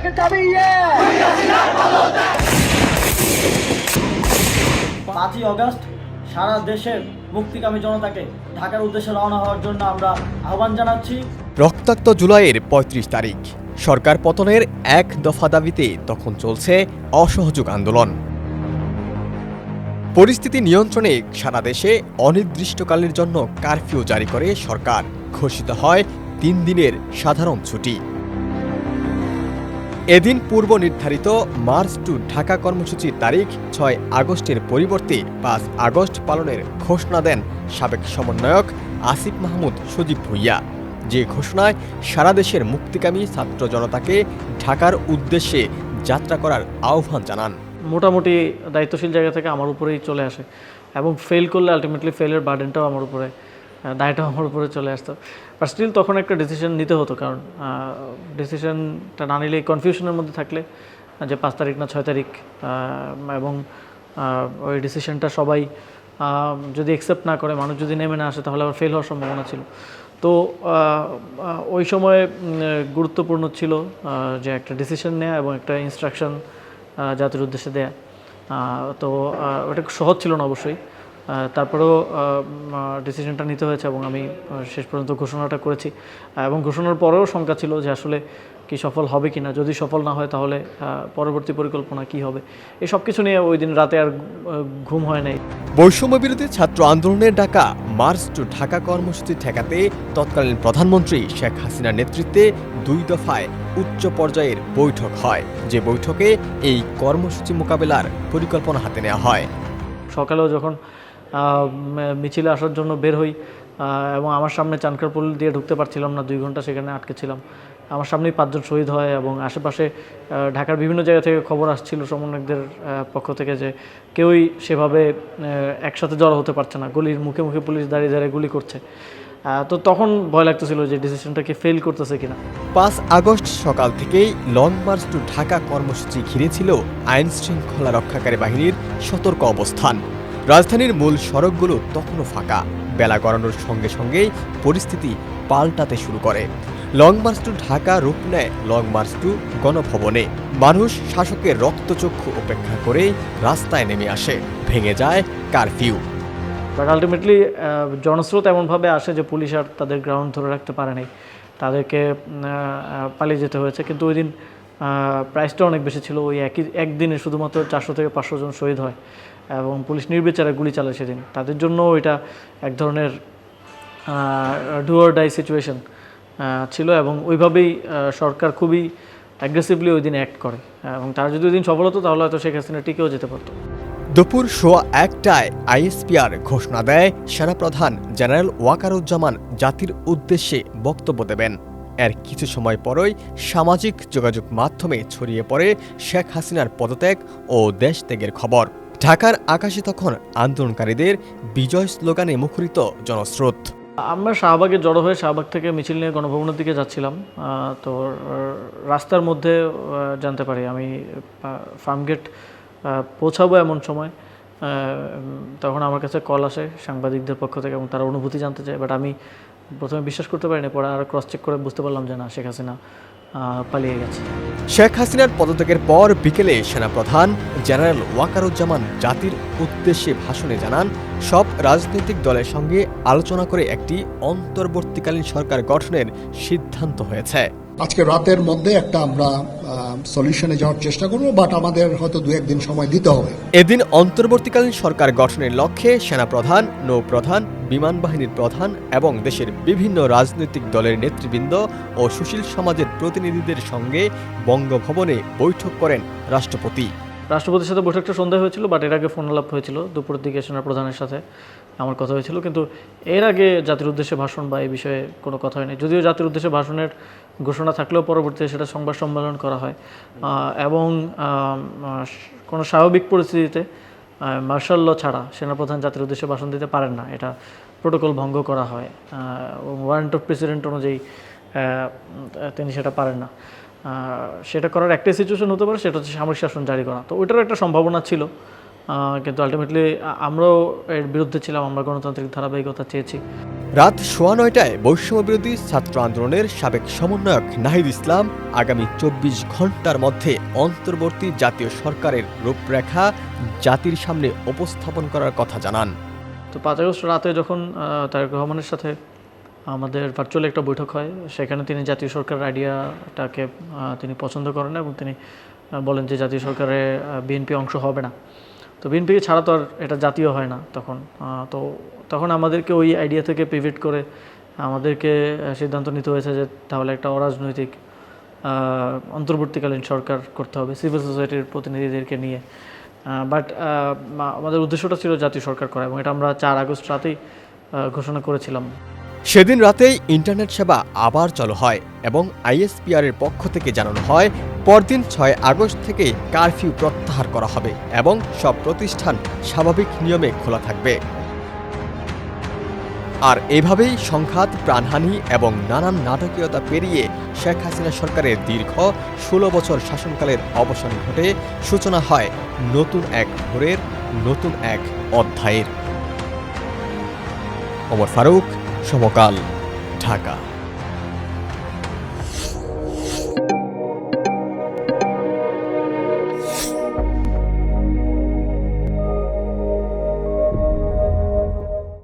5ই August সারা দেশের মুক্তিকামী জনতাকে ঢাকার উদ্দেশ্যে রওনা হওয়ার জন্য আমরা আহ্বান জানাচ্ছি। রক্তাক্ত জুলাইয়ের ৩৫ তারিখ সরকার পতনের এক দফা দাবিতে তখন চলছে অসহযোগ আন্দোলন। পরিস্থিতি নিয়ন্ত্রণে সারা দেশে অনির্দিষ্টকালের জন্য কারফিউ জারি করে সরকার। ঘোষিত হয় 3 দিনের সাধারণ ছুটি। এদিন পূর্ব নির্ধারিত মার্চ টু ঢাকা কর্মসূচির তারিখ 6 আগস্টের পরিবর্তে 5 আগস্ট পালনের ঘোষণা দেন সাবেক সমন্বয়ক আসিফ মাহমুদ সজীব ভুঁইয়া, যে ঘোষণায় সারা দেশের মুক্তিকামী ছাত্র জনতাকে ঢাকার উদ্দেশ্যে যাত্রা করার আহ্বান জানান। মোটামুটি দায়িত্বশীল জায়গা থেকে আমার উপরেই চলে আসে এবং ফেল করলে আলটিমেটলি ফেলের বার্ডেনটাও আমার উপরে, দায়টাও আমার উপরে চলে আসতো। বাট স্টিল তখন একটা ডিসিশন নিতে হতো, কারণ ডিসিশনটা না নিলে কনফিউশনের মধ্যে থাকলে যে 5 তারিখ না 6 তারিখ, এবং ওই ডিসিশনটা সবাই যদি অ্যাকসেপ্ট না করে, মানুষ যদি নেমে না আসে, তাহলে আবার ফেল হওয়ার সম্ভাবনা ছিল। তো ওই সময়ে গুরুত্বপূর্ণ ছিল যে একটা ডিসিশন নেওয়া এবং একটা ইনস্ট্রাকশন জাতির উদ্দেশ্যে দেয়া। তো ওটা সহজ ছিল না অবশ্যই, তারপরেও ডিসিশনটা নিতে হয়েছে এবং আমি শেষ পর্যন্ত ঘোষণাটা করেছি। এবং ঘোষণার পরেও শঙ্কা ছিল যে আসলে কি সফল হবে কি না, যদি সফল না হয় তাহলে পরবর্তী পরিকল্পনা কি হবে। এই সব কিছু নিয়ে ওই দিন রাতে আর ঘুম হয় নাই। বৈষম্য বিরোধী ছাত্র আন্দোলনের ডাকা মার্চ টু ঢাকা কর্মসূচি ঠেকাতে তৎকালীন প্রধানমন্ত্রী শেখ হাসিনার নেতৃত্বে 2 দফায় উচ্চ পর্যায়ের বৈঠক হয়, যে বৈঠকে এই কর্মসূচি মোকাবেলার পরিকল্পনা হাতে নেওয়া হয়। সকালেও যখন মিছিলে আসার জন্য বের হই এবং আমার সামনে চানখারপুল দিয়ে ঢুকতে পারছিলাম না, 2 ঘন্টা সেখানে আটকে ছিলাম। আমার সামনেই 5 জন শহীদ হয় এবং আশেপাশে ঢাকার বিভিন্ন জায়গা থেকে খবর আসছিল সমন্বয়কদের পক্ষ থেকে যে কেউই সেভাবে একসাথে জড়ো হতে পারছে না, গলির মুখে মুখে পুলিশ দাঁড়িয়ে দাঁড়িয়ে গুলি করছে। তো তখন ভয় লাগতেছিল যে ডিসিশনটাকে ফেল করতেছে কিনা। 5 আগস্ট সকাল থেকেই লং মার্চ টু ঢাকা কর্মসূচি ঘিরে ছিল আইন শৃঙ্খলা রক্ষাকারী বাহিনীর সতর্ক অবস্থান। রাজধানীর মূল সড়কগুলো তখনও ফাঁকা। বেলা গড়ানোর সঙ্গে সঙ্গেই পরিস্থিতি পাল্টাতে শুরু করে। লং মার্চ টু ঢাকা রূপ নেয় লং মার্চ টু গণভবনে। মানুষ শাসকের রক্তচক্ষু উপেক্ষা করে রাস্তায় নেমে আসে। ভেঙে যায় কারফিউ। বাট আলটিমেটলি জনস্রোত এমনভাবে আসে যে পুলিশ আর তাদের গ্রাউন্ড ধরে রাখতে পারে নাই, তাদেরকে পালিয়ে যেতে হয়েছে। কিন্তু ওই দিন প্রাইসটা অনেক বেশি ছিল। ওই একদিনে শুধুমাত্র 400 থেকে 500 জন শহীদ হয় এবং পুলিশ নির্বিচারে গুলি চালায় সেদিন। তাদের জন্য এটা এক ধরনের ডু অর ডাই সিচুয়েশন ছিল এবং ওইভাবেই সরকার খুবই অ্যাগ্রেসিভলি ওই দিন অ্যাক্ট করে এবং তারা যদি ওই দিন সফল হতো তাহলে হয়তো শেখ হাসিনা টিকেও যেতে পারত। দুপুর 1:15টায় আইএসপিআর ঘোষণা দেয় সেনাপ্রধান জেনারেল ওয়াকারুজ্জামান জাতির উদ্দেশ্যে বক্তব্য দেবেন। এর কিছু সময় পরই সামাজিক যোগাযোগ মাধ্যমে ছড়িয়ে পড়ে শেখ হাসিনার পদত্যাগ ও দেশত্যাগের খবর। ঢাকার আকাশে তখন আন্দোলনকারীদের বিজয় স্লোগানে মুখরিত জনস্রোত। আমরা শাহবাগে জড়ো হয়ে শাহবাগ থেকে মিছিল নিয়ে গণভবনের দিকে যাচ্ছিলাম। তো রাস্তার মধ্যে জানতে পারি আমি ফার্মগেট পৌঁছাবো এমন সময় তখন আমার কাছে কল আসে সাংবাদিকদের পক্ষ থেকে এবং তারা অনুভূতি জানতে চায়। বাট আমি প্রথমে বিশ্বাস করতে পারিনি, পরে আর ক্রস চেক করে বুঝতে পারলাম যে না, শেখ হাসিনা পালিয়ে গেছে। শেখ হাসিনার পদত্যাগের পর বিকেলে সেনাপ্রধান জেনারেল ওয়াকারুজ্জামান জাতির উদ্দেশ্যে ভাষণে জানান, সব রাজনৈতিক দলের সঙ্গে আলোচনা করে একটি অন্তর্বর্তীকালীন সরকার গঠনের সিদ্ধান্ত হয়েছে। আজকে রাতের মধ্যে একটা আমরা সলিউশনে যাওয়ার চেষ্টা করব, বাট আমাদের হয়তো 2-1 দিন সময় দিতে হবে। এদিন অন্তর্বর্তীকালীন সরকার গঠনের লক্ষ্যে সেনাপ্রধান, নৌপ্রধান, বিমান বাহিনীর প্রধান এবং দেশের বিভিন্ন রাজনৈতিক দলের নেতৃবৃন্দ ও সুশীল সমাজের প্রতিনিধিদের সঙ্গে বঙ্গভবনে বৈঠক করেন রাষ্ট্রপতি। রাষ্ট্রপতির সাথে বৈঠকটা সন্ধ্যায় হয়েছিল, বাট এর আগে ফোন আলাপ হয়েছিল দুপুরের দিকে সেনাপ্রধানের সাথে আমার কথা হয়েছিল। কিন্তু এর আগে জাতির উদ্দেশ্যে ভাষণ বা এই বিষয়ে কোনো কথা হয়নি। যদিও জাতির উদ্দেশ্যে ভাষণের ঘোষণা থাকলেও পরবর্তীতে সেটা সংবাদ সম্মেলন করা হয় এবং কোনো স্বাভাবিক পরিস্থিতিতে মার্শাল ল ছাড়া সেনাপ্রধান জাতির উদ্দেশ্যে ভাষণ দিতে পারেন না, এটা প্রোটোকল ভঙ্গ করা হয়। ওয়ারেন্ট অফ প্রেসিডেন্ট অনুযায়ী তিনি সেটা পারেন না। সেটা করার একটাই সিচুয়েশন হতে পারে, সেটা হচ্ছে সামরিক শাসন জারি করা। তো ওইটারও একটা সম্ভাবনা ছিল, কিন্তু আলটিমেটলি আমরাও এর বিরুদ্ধে ছিলাম। আমরা গণতান্ত্রিক ধারাবাহিকতা চেয়েছি। রাত 9:15টায় বৈষম্যবিরোধী ছাত্র আন্দোলনের সাবেক সমন্বয়ক নাহিদ ইসলাম আগামী 24 ঘণ্টার মধ্যে অন্তর্বর্তী জাতীয় সরকারের রূপরেখা জাতির সামনে উপস্থাপন করার কথা জানান। তো 5 আগস্ট রাতে যখন তারেক রহমানের সাথে আমাদের ভার্চুয়ালি একটা বৈঠক হয়, সেখানে তিনি জাতীয় সরকারের আইডিয়াটাকে তিনি পছন্দ করেন এবং তিনি বলেন যে জাতীয় সরকারে বিএনপি অংশ হবে না। তো বিএনপি ছাড়া তো আর এটা জাতীয় হয় না তখন আমাদেরকে ওই আইডিয়া থেকে পিভট করে আমাদেরকে সিদ্ধান্ত নিতে হয়েছে যে তাহলে একটা অরাজনৈতিক অন্তর্বর্তীকালীন সরকার করতে হবে সিভিল সোসাইটির প্রতিনিধিদেরকে নিয়ে। বাট আমাদের উদ্দেশ্যটা ছিল জাতীয় সরকার করা এবং এটা আমরা 4 আগস্ট রাতেই ঘোষণা করেছিলাম। সেদিন রাতেই ইন্টারনেট সেবা আবার চালু হয় এবং আইএসপিআর এর পক্ষ থেকে জানানো হয় পরদিন 6 আগস্ট থেকে কারফিউ প্রত্যাহার করা হবে এবং সব প্রতিষ্ঠান স্বাভাবিক নিয়মে খোলা থাকবে। আর এভাবেই সংঘাত, প্রাণহানি এবং নানান নাটকীয়তা পেরিয়ে শেখ হাসিনা সরকারের দীর্ঘ 16 বছর শাসনকালের অবসান ঘটে, সূচনা হয় নতুন এক ভোরের, নতুন এক অধ্যায়ের। ওমর ফারুক, সমকাল, ঢাকা।